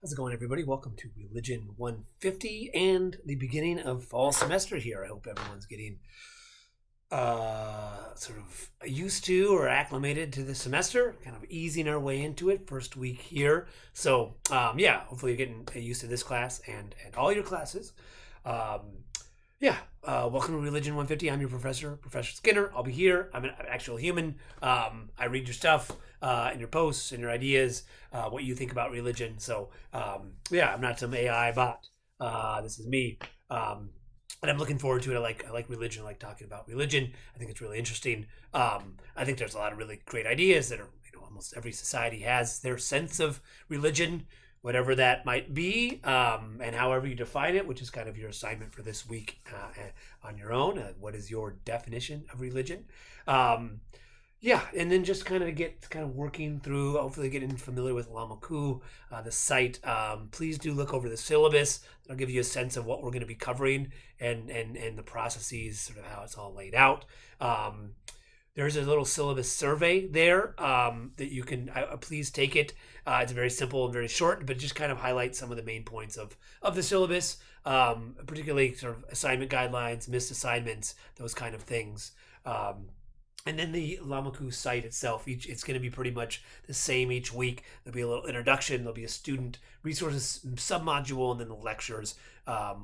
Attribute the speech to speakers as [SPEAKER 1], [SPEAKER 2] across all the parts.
[SPEAKER 1] How's it going, everybody? Welcome to Religion 150 and the beginning of fall semester here. I hope everyone's getting sort of used to or acclimated to the semester, kind of easing our way into it. First week here. So, hopefully you're getting used to this class and all your classes. Um, Welcome to Religion 150. I'm your professor, Professor Skinner. I'll be here. I'm an actual human. I read your stuff and your posts and your ideas, what you think about religion. So, I'm not some AI bot. This is me. And I'm looking forward to it. I like religion. I like talking about religion. I think it's really interesting. I think there's a lot of really great ideas that are, almost every society has their sense of religion, whatever that might be, and however you define it, which is kind of your assignment for this week on your own. What is your definition of religion? Um, and then just kind of working through, hopefully getting familiar with Lamaku, the site. Please do look over the syllabus. It'll give you a sense of what we're going to be covering and the processes, sort of how it's all laid out. There's a little syllabus survey there that you can please take it. It's very simple and very short, but just kind of highlight some of the main points of the syllabus, particularly sort of assignment guidelines, missed assignments, those kind of things. And then the Lamaku site itself, it's going to be pretty much the same each week. There'll be a little introduction, there'll be a student resources submodule, and then the lectures,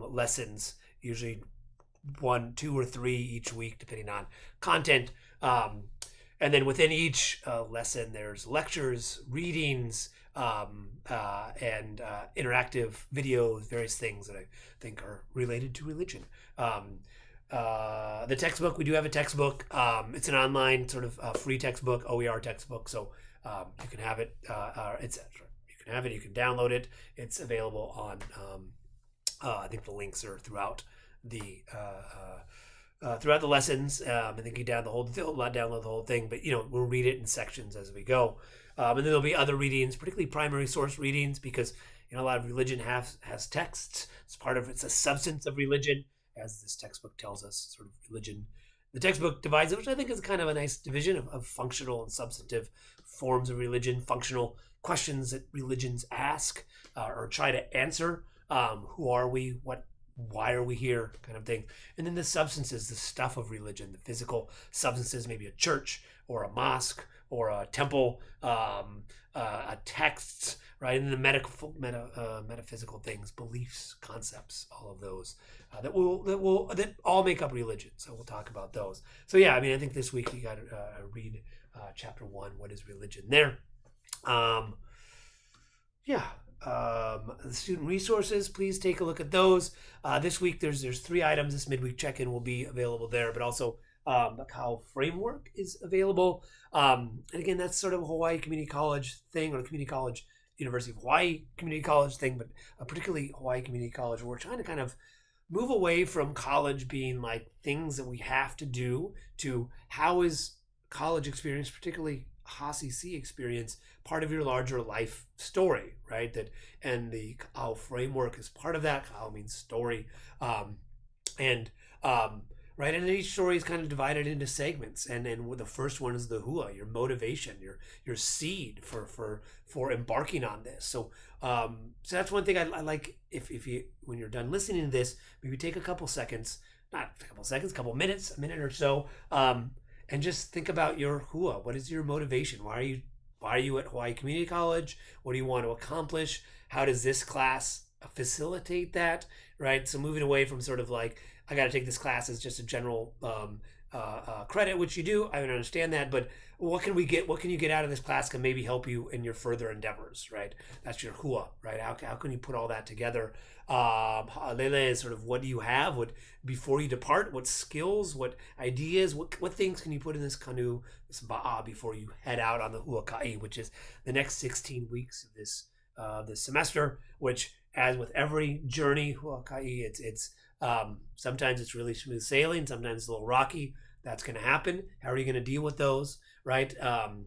[SPEAKER 1] lessons, usually 1, 2, or 3 each week, depending on content. And then within each lesson, there's lectures, readings, and interactive videos, various things that I think are related to religion. The textbook, we do have a textbook. It's an online sort of free textbook, OER textbook, so you can have it. You can have it. You can download it. It's available on. I think the links are throughout the lessons. I think you download the whole thing, but we'll read it in sections as we go. And then there'll be other readings, particularly primary source readings, because a lot of religion has texts. It's a substance of religion, as this textbook tells us. Sort of religion. The textbook divides it, which I think is kind of a nice division of functional and substantive forms of religion, functional questions that religions ask or try to answer. Who are we? Why are we here, kind of thing. And then the substances, the stuff of religion, the physical substances, maybe a church or a mosque or a temple, a texts, right? And the metaphysical things, beliefs, concepts, all of those that all make up religion. So we'll talk about those. So I think this week you got to read chapter 1, what is religion there. The student resources, please take a look at those. This week there's 3 items. This midweek check-in will be available there, but also the Kao framework is available. And again, that's sort of a Hawaii Community College thing, or the Community College, University of Hawaii Community College thing, but particularly Hawaii Community College, where we're trying to kind of move away from college being like things that we have to do to how is college experience, particularly HACC experience, part of your larger life story, right? And the Kao framework is part of that. Kao means story, right. And each story is kind of divided into segments, and the first one is the hua, your motivation, your seed for embarking on this. So that's one thing I like. If you, when you're done listening to this, maybe take a couple seconds, not a couple seconds, couple minutes, a minute or so. And just think about your hua. What is your motivation? Why are you at Hawaii Community College? What do you want to accomplish? How does this class facilitate that? Right. So moving away from sort of like, I got to take this class as just a general credit, which you do. I understand that, but what can we get? What can you get out of this class can maybe help you in your further endeavors, right? That's your hua, right? How can you put all that together? Lele is sort of, what do you have? What, before you depart? What skills? What ideas? What things can you put in this canoe, this ba'a, before you head out on the huakai, which is the next 16 weeks of this semester? Which, as with every journey, huakai, it's sometimes it's really smooth sailing, sometimes it's a little rocky. That's going to happen. How are you going to deal with those, right? And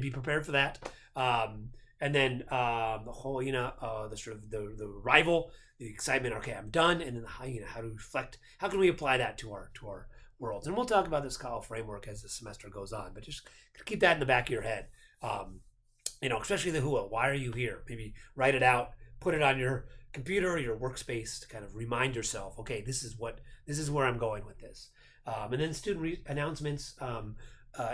[SPEAKER 1] be prepared for that. And then the whole, the sort of the arrival, the excitement. Okay, I'm done. And then how to reflect. How can we apply that to our worlds? And we'll talk about this Kao framework as the semester goes on. But just keep that in the back of your head. especially the who. Why are you here? Maybe write it out, put it on your computer or your workspace to kind of remind yourself, okay, this is where I'm going with this. And then announcements.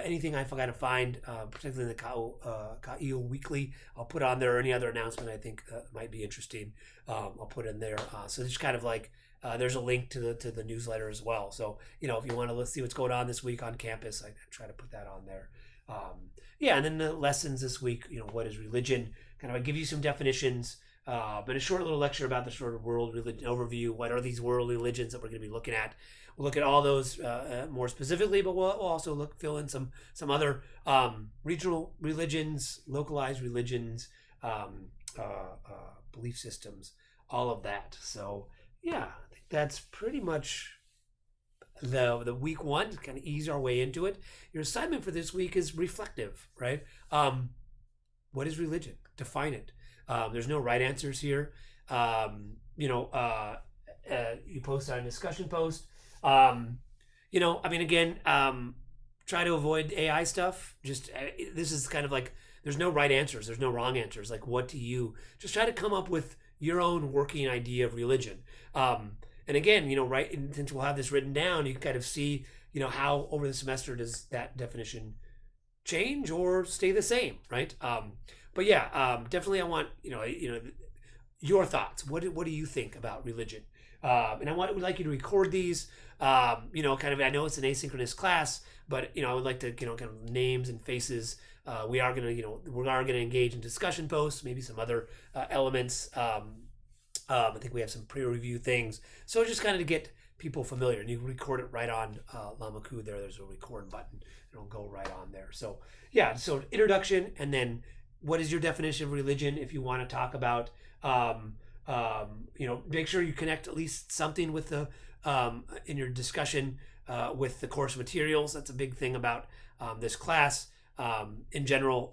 [SPEAKER 1] Anything I gotta find, particularly the Ka'io Weekly, I'll put on there. Or any other announcement I think might be interesting, I'll put in there. So it's kind of like there's a link to the newsletter as well. So if you want to see what's going on this week on campus, I try to put that on there. And then the lessons this week. What is religion? Kind of I give you some definitions. But a short little lecture about the sort of world religion overview. What are these world religions that we're going to be looking at? We'll look at all those more specifically, but we'll also fill in some other regional religions, localized religions, belief systems, all of that. So yeah, I think that's pretty much the week one to kind of ease our way into it. Your assignment for this week is reflective, right? What is religion? Define it. There's no right answers here. You post on a discussion post. Again, try to avoid AI stuff. Just this is kind of like there's no right answers. There's no wrong answers. Like, what do you just try to come up with your own working idea of religion? And again, right, since we'll have this written down, you can kind of see, how over the semester does that definition change or stay the same, right? But yeah, definitely I want, your thoughts. What do you think about religion? And would like you to record these, I know it's an asynchronous class, but, I would like to, kind of names and faces. We are going to engage in discussion posts, maybe some other elements. I think we have some pre-review things. So just kind of to get people familiar, and you can record it right on Lamaku there. There's a record button. It'll go right on there. So yeah, so introduction, and then what is your definition of religion? If you want to talk about, make sure you connect at least something with the in your discussion with the course materials. That's a big thing about this class. In general,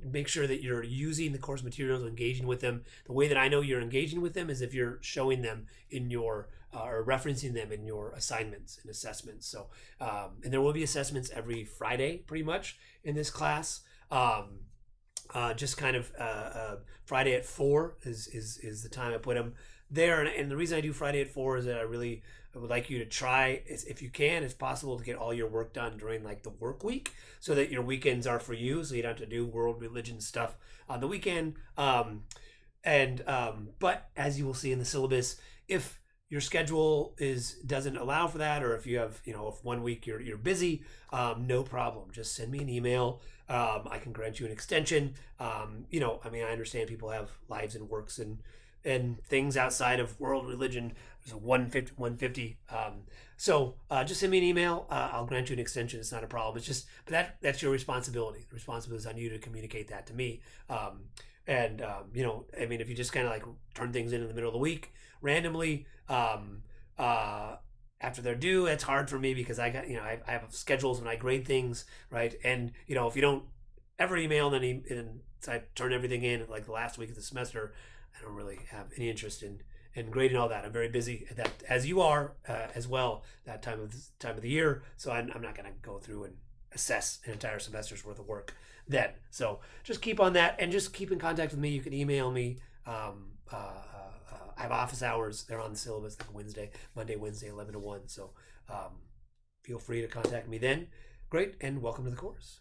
[SPEAKER 1] make sure that you're using the course materials, engaging with them. The way that I know you're engaging with them is if you're showing them in your or referencing them in your assignments and assessments. So, and there will be assessments every Friday, pretty much in this class. Just kind of Friday at 4 is the time I put them there. And the reason I do Friday at 4 is that I would like you to try, if you can, if possible, to get all your work done during like the work week, so that your weekends are for you, so you don't have to do world religion stuff on the weekend. But as you will see in the syllabus, if your schedule doesn't allow for that, or if you have, if 1 week you're busy, no problem. Just send me an email. I can grant you an extension. I understand people have lives and works and things outside of world religion. There's a 150. So just send me an email. I'll grant you an extension. It's not a problem. It's just, but that's your responsibility. The responsibility is on you to communicate that to me. If you just kind of like turn things in the middle of the week randomly, after they're due, it's hard for me because I got, I have schedules when I grade things, right? And, if you don't ever email, and I turn everything in like the last week of the semester, I don't really have any interest in grading all that. I'm very busy at that, as you are as well, that time of the year. So I'm not going to go through and assess an entire semester's worth of work then. So just keep on that and just keep in contact with me. You can email me. I have office hours. They're on the syllabus, like Monday, Wednesday, 11 to 1. So feel free to contact me then. Great, and welcome to the course.